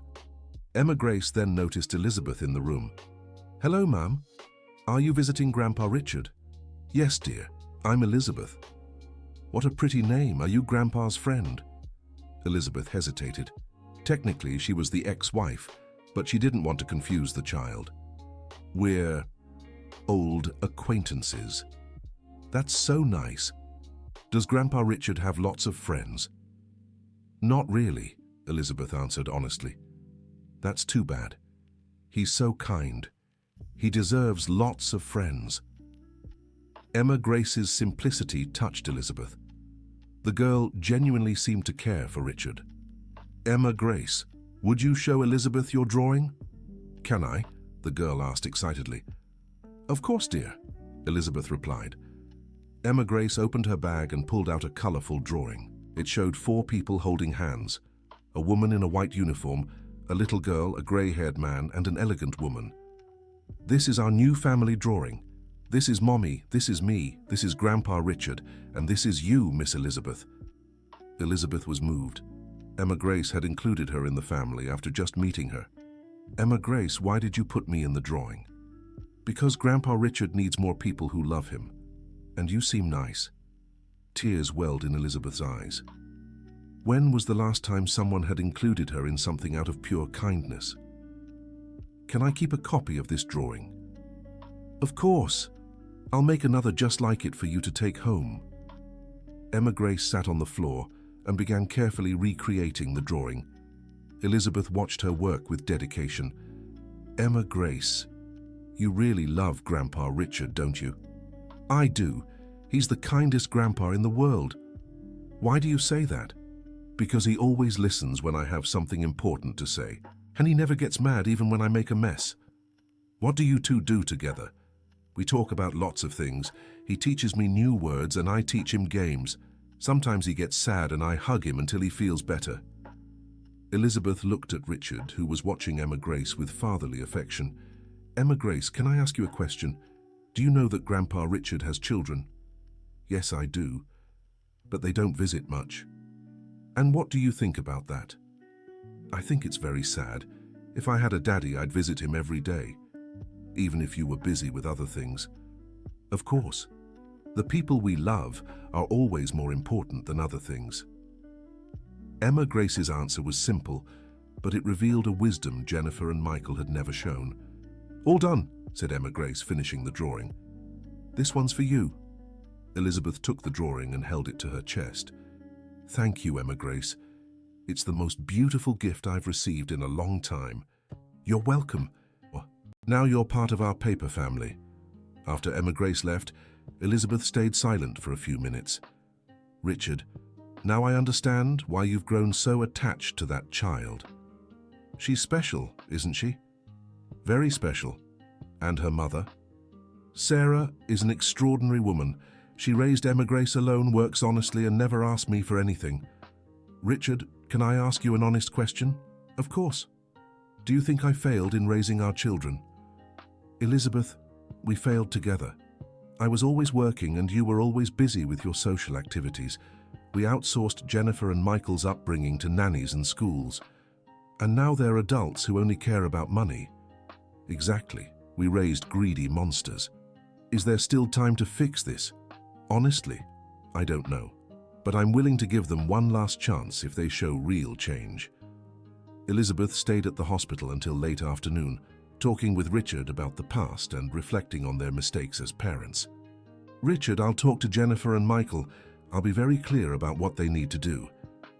Emma Grace then noticed Elizabeth in the room. "Hello, Ma'am. Are you visiting Grandpa Richard?" "Yes, dear. I'm Elizabeth." "What a pretty name. Are you Grandpa's friend?" Elizabeth hesitated. Technically, she was the ex-wife, but she didn't want to confuse the child. "We're old acquaintances." "That's so nice. Does Grandpa Richard have lots of friends?" "Not really," Elizabeth answered honestly. "That's too bad. He's so kind. He deserves lots of friends." Emma Grace's simplicity touched Elizabeth. The girl genuinely seemed to care for Richard. "Emma Grace, would you show Elizabeth your drawing?" "Can I?" the girl asked excitedly. "Of course, dear," Elizabeth replied. Emma Grace opened her bag and pulled out a colorful drawing. It showed 4 people holding hands: a woman in a white uniform, a little girl, a gray-haired man, and an elegant woman. "This is our new family drawing. This is Mommy, this is me, this is Grandpa Richard, and this is you, Miss Elizabeth." Elizabeth was moved. Emma Grace had included her in the family after just meeting her. "Emma Grace, why did you put me in the drawing?" "Because Grandpa Richard needs more people who love him. And you seem nice." Tears welled in Elizabeth's eyes. When was the last time someone had included her in something out of pure kindness? "Can I keep a copy of this drawing?" "Of course. I'll make another just like it for you to take home." Emma Grace sat on the floor and began carefully recreating the drawing. Elizabeth watched her work with dedication. "Emma Grace, you really love Grandpa Richard, don't you?" "I do. He's the kindest grandpa in the world." "Why do you say that?" "Because he always listens when I have something important to say, and he never gets mad even when I make a mess." "What do you two do together?" "We talk about lots of things. He teaches me new words and I teach him games. Sometimes he gets sad and I hug him until he feels better." Elizabeth looked at Richard, who was watching Emma Grace with fatherly affection. "Emma Grace, can I ask you a question? Do you know that Grandpa Richard has children?" "Yes, I do. But they don't visit much." "And what do you think about that?" "I think it's very sad. If I had a daddy, I'd visit him every day, even if you were busy with other things." "Of course. The people we love are always more important than other things." Emma Grace's answer was simple, but it revealed a wisdom Jennifer and Michael had never shown. "All done," said Emma Grace, finishing the drawing. "This one's for you." Elizabeth took the drawing and held it to her chest. "Thank you, Emma Grace. It's the most beautiful gift I've received in a long time." "You're welcome. Now you're part of our paper family." After Emma Grace left, Elizabeth stayed silent for a few minutes. "Richard, now I understand why you've grown so attached to that child. She's special, isn't she?" "Very special. And her mother?" "Sarah is an extraordinary woman. She raised Emma Grace alone, works honestly, and never asked me for anything." "Richard, can I ask you an honest question?" "Of course." "Do you think I failed in raising our children?" "Elizabeth, we failed together. I was always working and you were always busy with your social activities. We outsourced Jennifer and Michael's upbringing to nannies and schools. And now they're adults who only care about money." "Exactly. We raised greedy monsters. Is there still time to fix this?" "Honestly, I don't know. But I'm willing to give them one last chance if they show real change." Elizabeth stayed at the hospital until late afternoon, talking with Richard about the past and reflecting on their mistakes as parents. "Richard, I'll talk to Jennifer and Michael. I'll be very clear about what they need to do.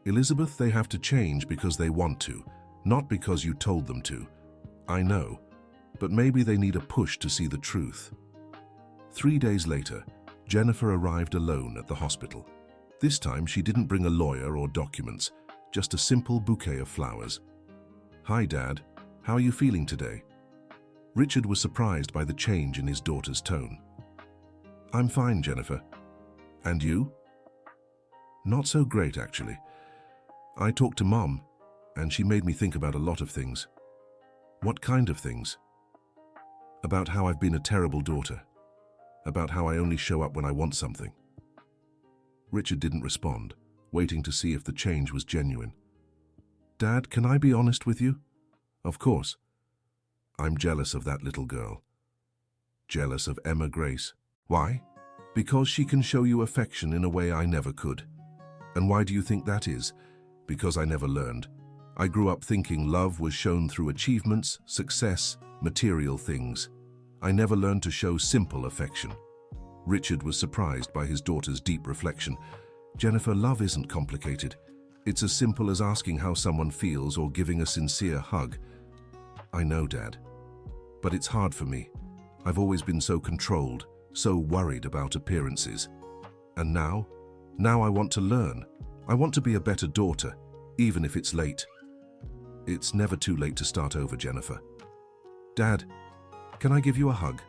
Elizabeth, they have to change because they want to, not because you told them to. I know, but maybe they need a push to see the truth." 3 days later, Jennifer arrived alone at the hospital. This time, she didn't bring a lawyer or documents, just a simple bouquet of flowers. "Hi, Dad. How are you feeling today? Richard was surprised by the change in his daughter's tone. I'm fine, Jennifer. And you? Not so great, actually. I talked to Mom, and she made me think about a lot of things. What kind of things? About how I've been a terrible daughter. About how I only show up when I want something. Richard didn't respond, waiting to see if the change was genuine. Dad, can I be honest with you? Of course. I'm jealous of that little girl. Jealous of Emma Grace. Why? Because she can show you affection in a way I never could. And why do you think that is? Because I never learned. I grew up thinking love was shown through achievements, success, material things. I never learned to show simple affection. Richard was surprised by his daughter's deep reflection. Jennifer, love isn't complicated. It's as simple as asking how someone feels or giving a sincere hug. I know, Dad. But it's hard for me. I've always been so controlled, so worried about appearances. And now I want to learn. I want to be a better daughter, even if it's late. It's never too late to start over, Jennifer. Dad, can I give you a hug?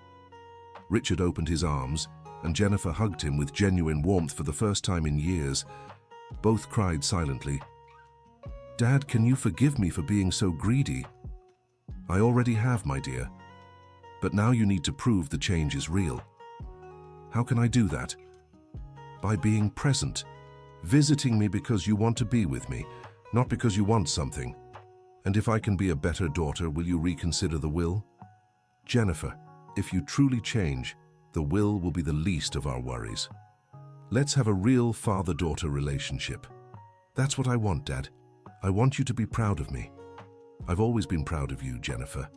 Richard opened his arms, and Jennifer hugged him with genuine warmth for the first time in years. Both cried silently. Dad, can you forgive me for being so greedy? I already have, my dear. But now you need to prove the change is real. How can I do that? By being present. Visiting me because you want to be with me, not because you want something. And if I can be a better daughter, will you reconsider the will? Jennifer, if you truly change, the will be the least of our worries. Let's have a real father-daughter relationship. That's what I want, Dad. I want you to be proud of me. I've always been proud of you, Jennifer.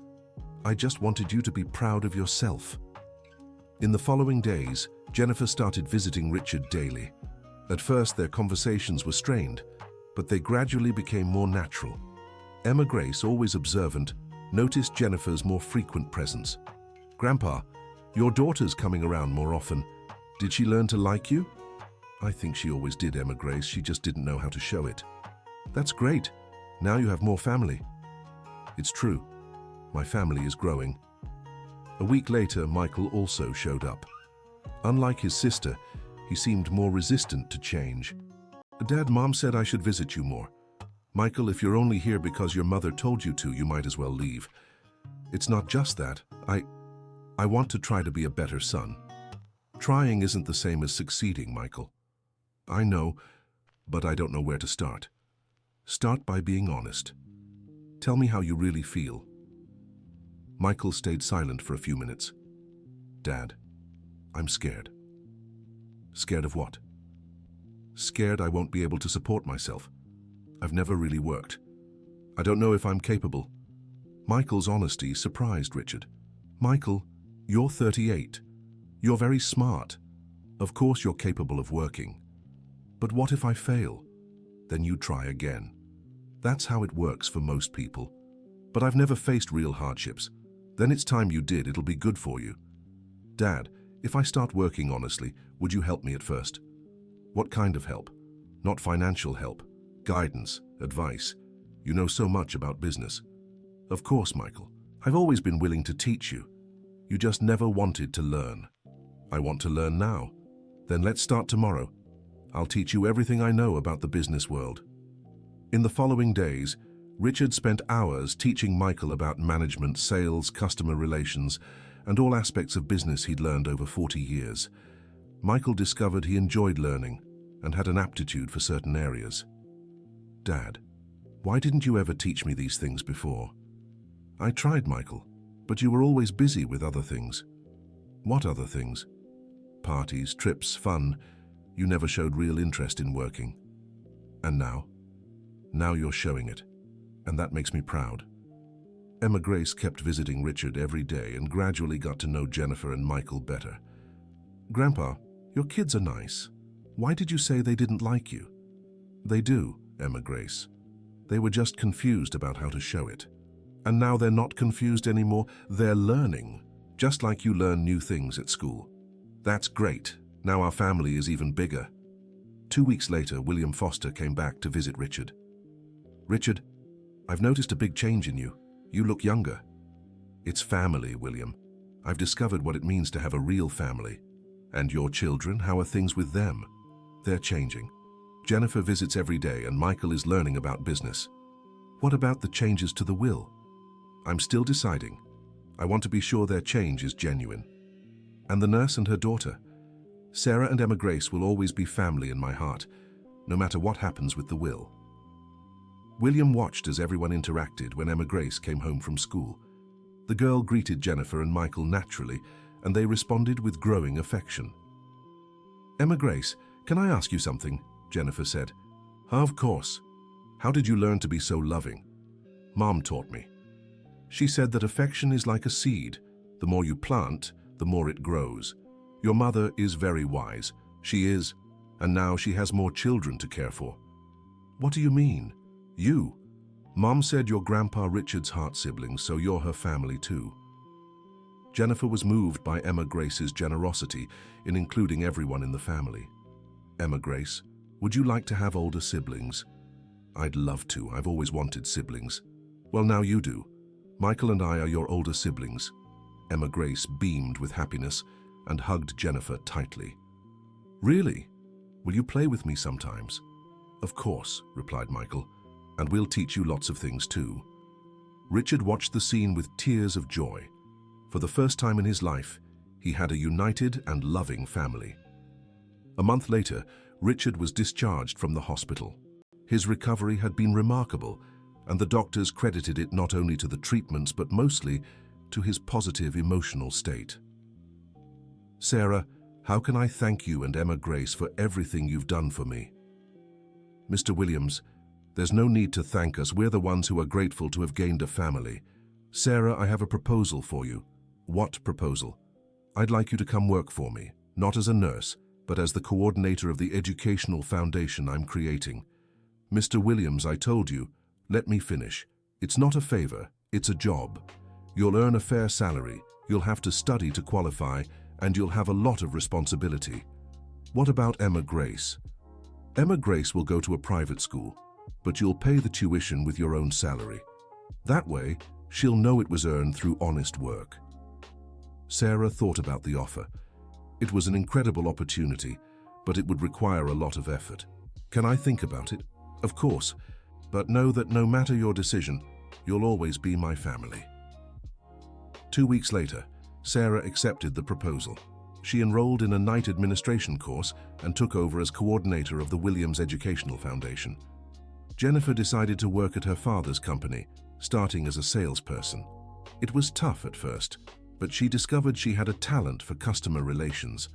I just wanted you to be proud of yourself. In the following days, Jennifer started visiting Richard daily. At first, their conversations were strained, but they gradually became more natural. Emma Grace, always observant, noticed Jennifer's more frequent presence. Grandpa, your daughter's coming around more often. Did she learn to like you? I think she always did, Emma Grace. She just didn't know how to show it. That's great. Now you have more family. It's true. My family is growing. A week later, Michael also showed up. Unlike his sister, he seemed more resistant to change. Dad, Mom said I should visit you more. Michael, if you're only here because your mother told you to, you might as well leave. It's not just that. I want to try to be a better son. Trying isn't the same as succeeding, Michael. I know, but I don't know where to start. Start by being honest. Tell me how you really feel. Michael stayed silent for a few minutes. Dad, I'm scared. Scared of what? Scared I won't be able to support myself. I've never really worked. I don't know if I'm capable. Michael's honesty surprised Richard. Michael, you're 38. You're very smart. Of course you're capable of working. But what if I fail? Then you try again. That's how it works for most people. But I've never faced real hardships. Then it's time you did. It'll be good for you. Dad, if I start working honestly, would you help me at first? What kind of help? Not financial help. Guidance, advice. You know so much about business. Of course, Michael. I've always been willing to teach you. You just never wanted to learn. I want to learn now. Then let's start tomorrow. I'll teach you everything I know about the business world. In the following days, Richard spent hours teaching Michael about management, sales, customer relations, and all aspects of business he'd learned over 40 years. Michael discovered he enjoyed learning and had an aptitude for certain areas. Dad, why didn't you ever teach me these things before? I tried, Michael, but you were always busy with other things. What other things? Parties, trips, fun. You never showed real interest in working. And now? Now you're showing it. And that makes me proud. Emma Grace kept visiting Richard every day and gradually got to know Jennifer and Michael better. Grandpa, your kids are nice. Why did you say they didn't like you? They do, Emma Grace. They were just confused about how to show it. And now they're not confused anymore. They're learning, just like you learn new things at school. That's great. Now our family is even bigger. 2 weeks later, William Foster came back to visit Richard. Richard, I've noticed a big change in you. You look younger. It's family, William. I've discovered what it means to have a real family. And your children, how are things with them? They're changing. Jennifer visits every day and Michael is learning about business. What about the changes to the will? I'm still deciding. I want to be sure their change is genuine. And the nurse and her daughter. Sarah and Emma Grace will always be family in my heart, no matter what happens with the will. William watched as everyone interacted when Emma Grace came home from school. The girl greeted Jennifer and Michael naturally, and they responded with growing affection. Emma Grace, can I ask you something? Jennifer said. Of course. How did you learn to be so loving? Mom taught me. She said that affection is like a seed. The more you plant, the more it grows. Your mother is very wise. She is, and now she has more children to care for. What do you mean? You? Mom said you're Grandpa Richard's heart siblings, so you're her family too. Jennifer was moved by Emma Grace's generosity in including everyone in the family. Emma Grace, would you like to have older siblings? I'd love to. I've always wanted siblings. Well, now you do. Michael and I are your older siblings. Emma Grace beamed with happiness and hugged Jennifer tightly. Really? Will you play with me sometimes? Of course, replied Michael, and we'll teach you lots of things too. Richard watched the scene with tears of joy. For the first time in his life, he had a united and loving family. A month later, Richard was discharged from the hospital. His recovery had been remarkable, and the doctors credited it not only to the treatments but mostly to his positive emotional state. Sarah, how can I thank you and Emma Grace for everything you've done for me? Mr. Williams, there's no need to thank us. We're the ones who are grateful to have gained a family. Sarah, I have a proposal for you. What proposal? I'd like you to come work for me, not as a nurse, but as the coordinator of the educational foundation I'm creating. Mr. Williams, I told you, let me finish. It's not a favor, it's a job. You'll earn a fair salary, you'll have to study to qualify, and you'll have a lot of responsibility. What about Emma Grace? Emma Grace will go to a private school, but you'll pay the tuition with your own salary. That way, she'll know it was earned through honest work. Sarah thought about the offer. It was an incredible opportunity, but it would require a lot of effort. Can I think about it? Of course, but know that no matter your decision, you'll always be my family. 2 weeks later, Sarah accepted the proposal. She enrolled in a night administration course and took over as coordinator of the Williams Educational Foundation. Jennifer decided to work at her father's company, starting as a salesperson. It was tough at first, but she discovered she had a talent for customer relations.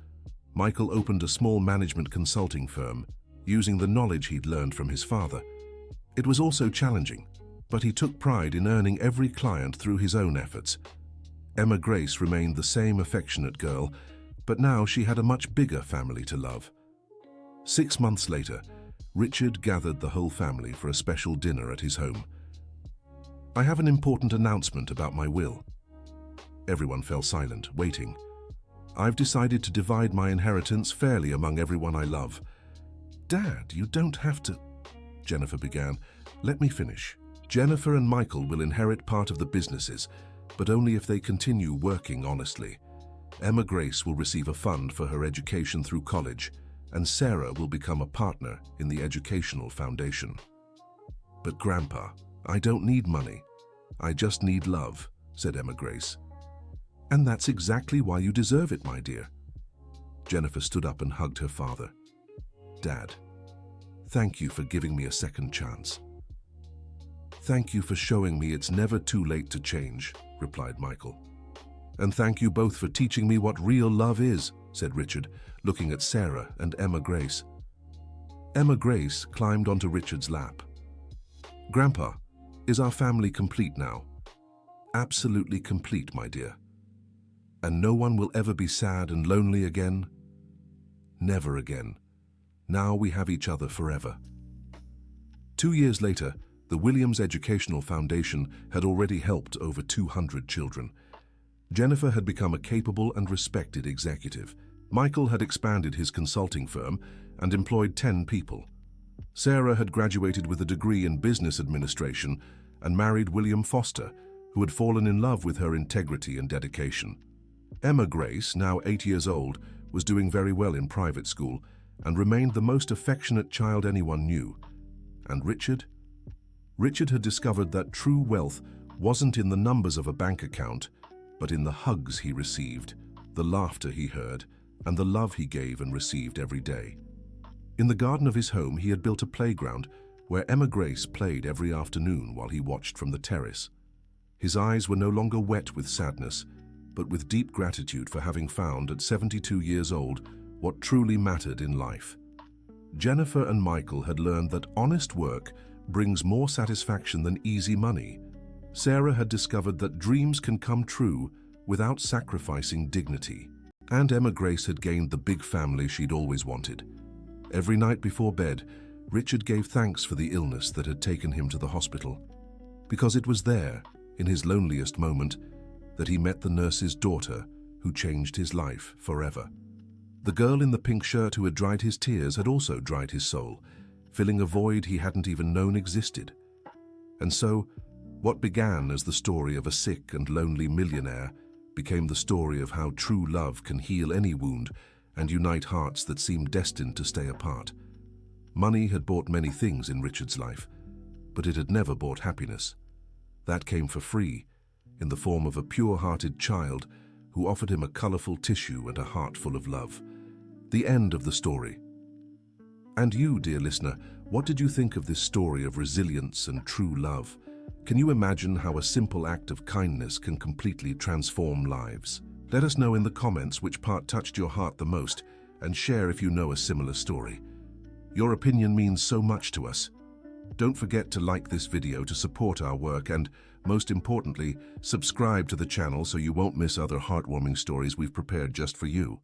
Michael opened a small management consulting firm, using the knowledge he'd learned from his father. It was also challenging, but he took pride in earning every client through his own efforts. Emma Grace remained the same affectionate girl, but now she had a much bigger family to love. 6 months later, Richard gathered the whole family for a special dinner at his home. I have an important announcement about my will. Everyone fell silent, waiting. I've decided to divide my inheritance fairly among everyone I love. Dad, you don't have to... Jennifer began. Let me finish. Jennifer and Michael will inherit part of the businesses, but only if they continue working honestly. Emma Grace will receive a fund for her education through college, and Sarah will become a partner in the educational foundation. But Grandpa, I don't need money. I just need love, said Emma Grace. And that's exactly why you deserve it, my dear. Jennifer stood up and hugged her father. Dad, thank you for giving me a second chance. Thank you for showing me it's never too late to change, replied Michael. And thank you both for teaching me what real love is, said Richard, looking at Sarah and Emma Grace. Emma Grace climbed onto Richard's lap. Grandpa, is our family complete now? Absolutely complete, my dear. And no one will ever be sad and lonely again? Never again. Now we have each other forever. 2 years later, the Williams Educational Foundation had already helped over 200 children. Jennifer had become a capable and respected executive. Michael had expanded his consulting firm and employed 10 people. Sarah had graduated with a degree in business administration and married William Foster, who had fallen in love with her integrity and dedication. Emma Grace, now 8 years old, was doing very well in private school and remained the most affectionate child anyone knew. And Richard? Richard had discovered that true wealth wasn't in the numbers of a bank account, but in the hugs he received, the laughter he heard, and the love he gave and received every day. In the garden of his home, he had built a playground where Emma Grace played every afternoon while he watched from the terrace. His eyes were no longer wet with sadness, but with deep gratitude for having found, at 72 years old, what truly mattered in life. Jennifer and Michael had learned that honest work brings more satisfaction than easy money. Sarah had discovered that dreams can come true without sacrificing dignity. And Emma Grace had gained the big family she'd always wanted. Every night before bed, Richard gave thanks for the illness that had taken him to the hospital, because it was there, in his loneliest moment, that he met the nurse's daughter who changed his life forever. The girl in the pink shirt who had dried his tears had also dried his soul, filling a void he hadn't even known existed. And so, what began as the story of a sick and lonely millionaire became the story of how true love can heal any wound and unite hearts that seemed destined to stay apart. Money had bought many things in Richard's life, but it had never bought happiness. That came for free, in the form of a pure-hearted child who offered him a colorful tissue and a heart full of love. The end of the story. And you, dear listener, what did you think of this story of resilience and true love? Can you imagine how a simple act of kindness can completely transform lives? Let us know in the comments which part touched your heart the most, and share if you know a similar story. Your opinion means so much to us. Don't forget to like this video to support our work and, most importantly, subscribe to the channel so you won't miss other heartwarming stories we've prepared just for you.